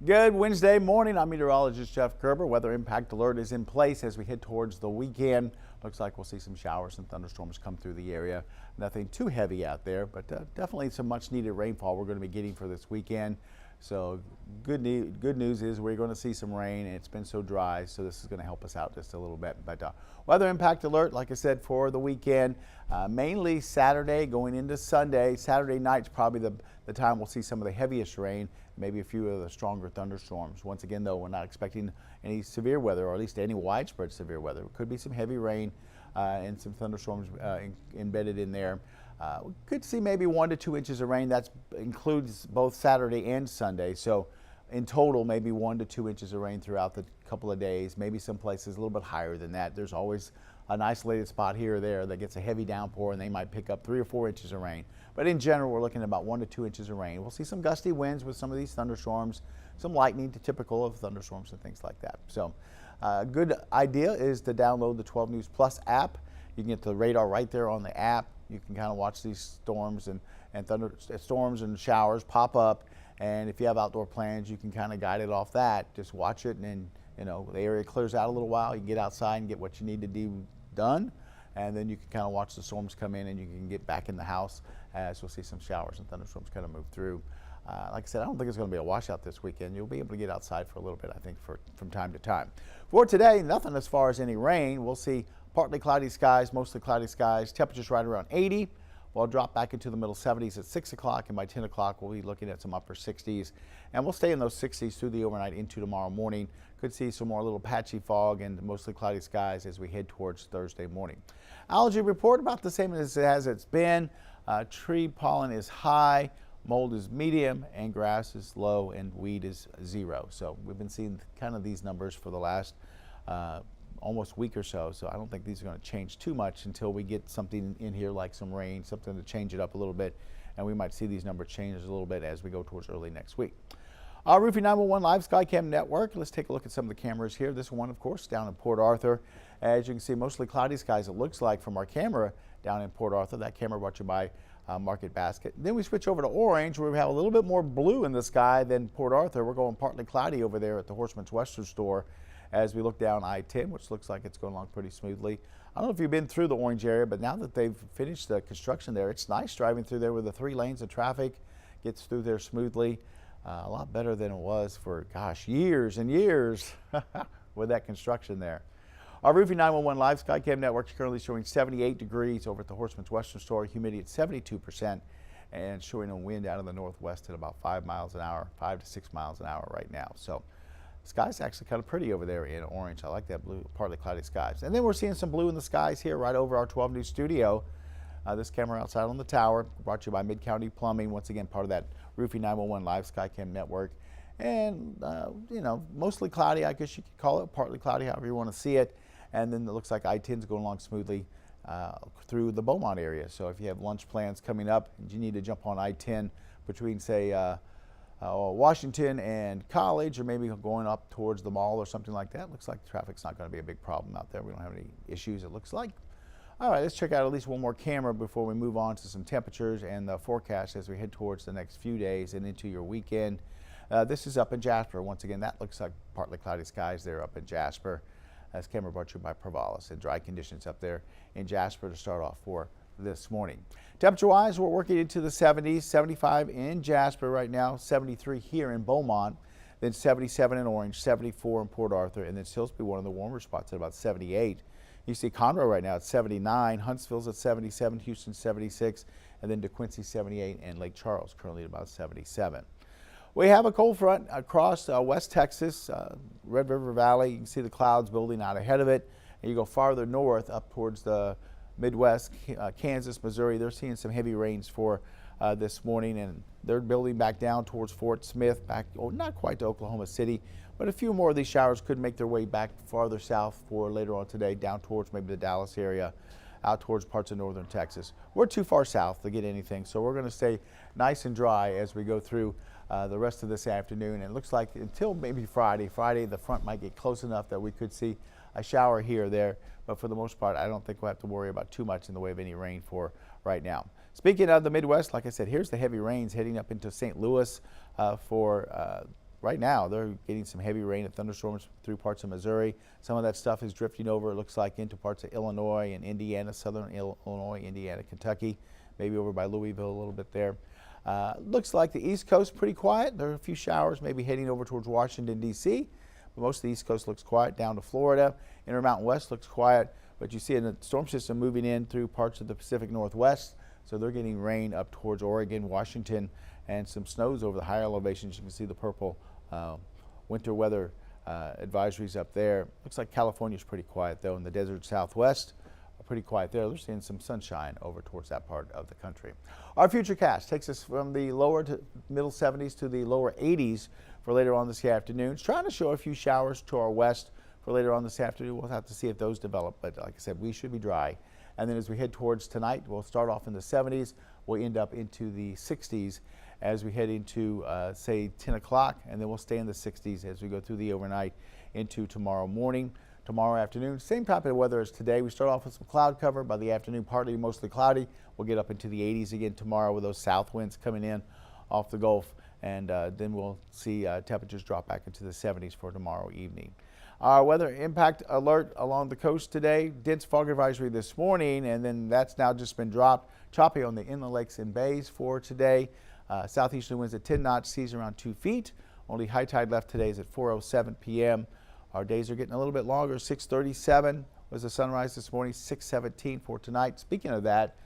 Good Wednesday morning. I'm meteorologist Jeff Gerber. Weather impact alert is in place as we head towards the weekend. Looks like we'll see some showers and thunderstorms come through the area. Nothing too heavy out there, but definitely some much needed rainfall we're going to be getting for this weekend. So good news is we're going to see some rain, and it's been so dry, so this is going to help us out just a little bit. But weather impact alert, like I said, for the weekend, mainly Saturday going into Sunday. Saturday night's probably the time we'll see some of the heaviest rain, maybe a few of the stronger thunderstorms. Once again, though, we're not expecting any severe weather, or at least any widespread severe weather. It could be some heavy rain and some thunderstorms embedded in there. We could see maybe 1 to 2 inches of rain. That includes both Saturday and Sunday. So in total, maybe 1 to 2 inches of rain throughout the couple of days. Maybe some places a little bit higher than that. There's always an isolated spot here or there that gets a heavy downpour, and they might pick up 3 or 4 inches of rain. But in general, we're looking at about 1 to 2 inches of rain. We'll see some gusty winds with some of these thunderstorms, some lightning, typical of thunderstorms and things like that. So a good idea is to download the 12 News Plus app. You can get the radar right there on the app. You can kind of watch these storms and thunderstorms and showers pop up. And if you have outdoor plans, you can kind of guide it off that. Just watch it, and then, you know, the area clears out a little while. You can get outside and get what you need to do done. And then you can kind of watch the storms come in, and you can get back in the house as we'll see some showers and thunderstorms kind of move through. Like I said, I don't think it's going to be a washout this weekend. You'll be able to get outside for a little bit, I think, from time to time. For today, nothing as far as any rain. We'll see partly cloudy skies, mostly cloudy skies. Temperatures right around 80. We'll drop back into the middle 70s at 6 o'clock, and by 10 o'clock we'll be looking at some upper 60s. And we'll stay in those 60s through the overnight into tomorrow morning. Could see some more little patchy fog and mostly cloudy skies as we head towards Thursday morning. Algae report about the same as it's been. Tree pollen is high, mold is medium, and grass is low, and weed is 0. So we've been seeing kind of these numbers for the last almost week or so. So I don't think these are going to change too much until we get something in here like some rain, something to change it up a little bit. And we might see these numbers change a little bit as we go towards early next week. Roofing 911 Live Skycam Network. Let's take a look at some of the cameras here. This one, of course, down in Port Arthur. As you can see, mostly cloudy skies, it looks like, from our camera down in Port Arthur. That camera brought you by Market Basket. Then we switch over to Orange, where we have a little bit more blue in the sky than Port Arthur. We're going partly cloudy over there at the Horseman's Western store as we look down I-10, which looks like it's going along pretty smoothly. I don't know if you've been through the Orange area, but now that they've finished the construction there, it's nice driving through there with the 3 lanes of traffic. Gets through there smoothly. A lot better than it was for, gosh, years and years with that construction there. Our Roofing 911 Live Skycam Network is currently showing 78 degrees over at the Horseman's Western store, humidity at 72%, and showing a wind out of the northwest at about 5 miles an hour, 5 to 6 miles an hour right now. So the sky's actually kind of pretty over there in Orange. I like that blue, partly cloudy skies. And then we're seeing some blue in the skies here right over our 12 News studio. This camera outside on the tower, brought to you by Mid-County Plumbing, once again part of that Roofing 911 Live Skycam Network. And, you know, mostly cloudy, I guess you could call it, partly cloudy, however you want to see it. And then it looks like I-10's going along smoothly through the Beaumont area. So if you have lunch plans coming up and you need to jump on I-10 between, say, Washington and College, or maybe going up towards the mall or something like that, looks like the traffic's not going to be a big problem out there. We don't have any issues, it looks like. All right, let's check out at least one more camera before we move on to some temperatures and the forecast as we head towards the next few days and into your weekend. This is up in Jasper. Once again, that looks like partly cloudy skies there up in Jasper. This camera brought to you by Provalis, and dry conditions up there in Jasper to start off for this morning. Temperature-wise, we're working into the 70s, 75 in Jasper right now, 73 here in Beaumont, then 77 in Orange, 74 in Port Arthur, and then Silsbee, one of the warmer spots, at about 78. You see Conroe right now at 79, Huntsville's at 77, Houston 76, and then DeQuincy 78, and Lake Charles currently at about 77. We have a cold front across West Texas, Red River Valley. You can see the clouds building out ahead of it. And you go farther north up towards the Midwest, Kansas, Missouri. They're seeing some heavy rains for this morning, and they're building back down towards Fort Smith, back, not quite to Oklahoma City, but a few more of these showers could make their way back farther south for later on today, down towards maybe the Dallas area, out towards parts of northern Texas. We're too far south to get anything, so we're going to stay nice and dry as we go through the rest of this afternoon. And it looks like until maybe Friday, the front might get close enough that we could see a shower here or there, but for the most part, I don't think we'll have to worry about too much in the way of any rain for right now. Speaking of the Midwest, like I said, here's the heavy rains heading up into St. Louis for right now they're getting some heavy rain and thunderstorms through parts of Missouri. Some of that stuff is drifting over, it looks like, into parts of Illinois and Indiana, southern Illinois, Indiana, Kentucky, maybe over by Louisville a little bit there. Looks like the East Coast pretty quiet. There are a few showers maybe heading over towards Washington, D.C., but most of the East Coast looks quiet down to Florida. Intermountain West looks quiet, but you see a storm system moving in through parts of the Pacific Northwest, so they're getting rain up towards Oregon, Washington, and some snows over the higher elevations. You can see the purple winter weather advisories up there. Looks like California's pretty quiet, though, in the desert Southwest. Pretty quiet there. They're seeing some sunshine over towards that part of the country. Our futurecast takes us from the lower to middle 70s to the lower 80s for later on this afternoon. It's trying to show a few showers to our west for later on this afternoon. We'll have to see if those develop, but like I said, we should be dry. And then as we head towards tonight, we'll start off in the 70s. We'll end up into the 60s as we head into, say, 10 o'clock, and then we'll stay in the 60s as we go through the overnight into tomorrow morning. Tomorrow afternoon, same type of weather as today. We start off with some cloud cover. By the afternoon, partly mostly cloudy. We'll get up into the 80s again tomorrow with those south winds coming in off the Gulf, and then we'll see temperatures drop back into the 70s for tomorrow evening. Our weather impact alert along the coast today. Dense fog advisory this morning, and then that's now just been dropped. Choppy on the inland lakes and bays for today. Southeasterly winds at 10 knots, seas around 2 feet. Only high tide left today is at 4:07 p.m. Our days are getting a little bit longer. 6:37 was the sunrise this morning, 6:17 for tonight. Speaking of that,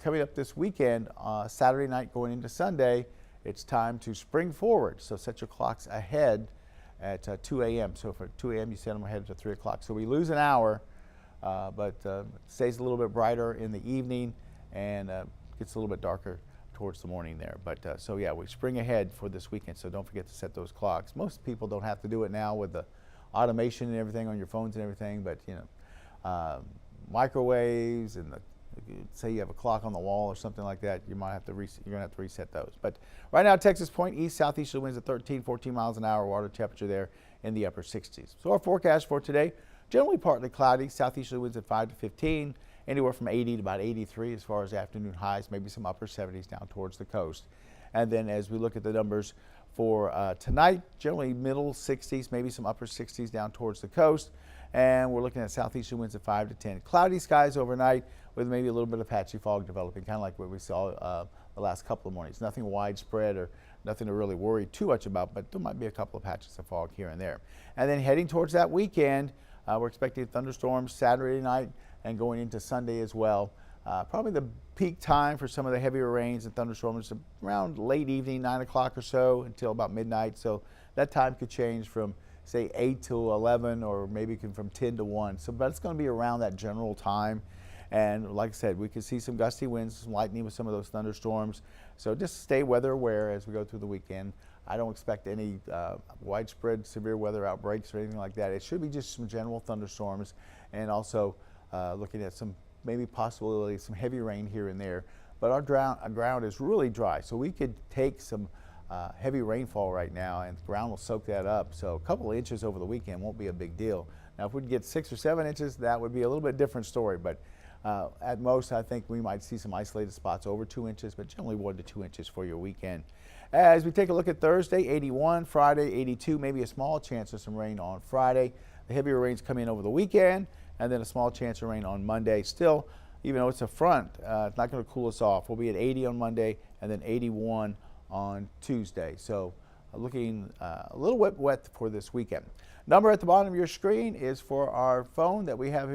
coming up this weekend, Saturday night going into Sunday, it's time to spring forward. So set your clocks ahead at 2 a.m. So for 2 a.m. you set them ahead to 3 o'clock. So we lose an hour, but it stays a little bit brighter in the evening and gets a little bit darker towards the morning there. But so yeah, we spring ahead for this weekend. So don't forget to set those clocks. Most people don't have to do it now with the automation and everything on your phones and everything, but you know, microwaves and say you have a clock on the wall or something like that, you might have to you're gonna have to reset those. But right now, Texas Point, east southeasterly winds at 14 miles an hour, water temperature there in the upper 60s. So our forecast for today, generally partly cloudy, southeasterly winds at 5 to 15, anywhere from 80 to about 83 as far as afternoon highs, maybe some upper 70s down towards the coast. And then as we look at the numbers for tonight, generally middle 60s, maybe some upper 60s down towards the coast. And we're looking at southeastern winds at 5 to 10. Cloudy skies overnight with maybe a little bit of patchy fog developing, kind of like what we saw the last couple of mornings. Nothing widespread or nothing to really worry too much about, but there might be a couple of patches of fog here and there. And then heading towards that weekend, we're expecting thunderstorms Saturday night and going into Sunday as well. Probably the peak time for some of the heavier rains and thunderstorms around late evening, 9 o'clock or so, until about midnight. So that time could change from, say, 8 to 11, or maybe from 10 to 1. So, but it's going to be around that general time. And like I said, we could see some gusty winds, some lightning with some of those thunderstorms. So just stay weather aware as we go through the weekend. I don't expect any widespread severe weather outbreaks or anything like that. It should be just some general thunderstorms, and also looking at some maybe possibility some heavy rain here and there. But our ground is really dry, so we could take some heavy rainfall right now, and the ground will soak that up. So a couple of inches over the weekend won't be a big deal. Now, if we get 6 or 7 inches, that would be a little bit different story. But at most, I think we might see some isolated spots over 2 inches, but generally 1 to 2 inches for your weekend. As we take a look at Thursday, 81, Friday, 82, maybe a small chance of some rain on Friday. The heavier rains come in over the weekend, and then a small chance of rain on Monday. Still, even though it's a front, it's not going to cool us off. We'll be at 80 on Monday and then 81 on Tuesday. So looking a little wet for this weekend. Number at the bottom of your screen is for our phone that we have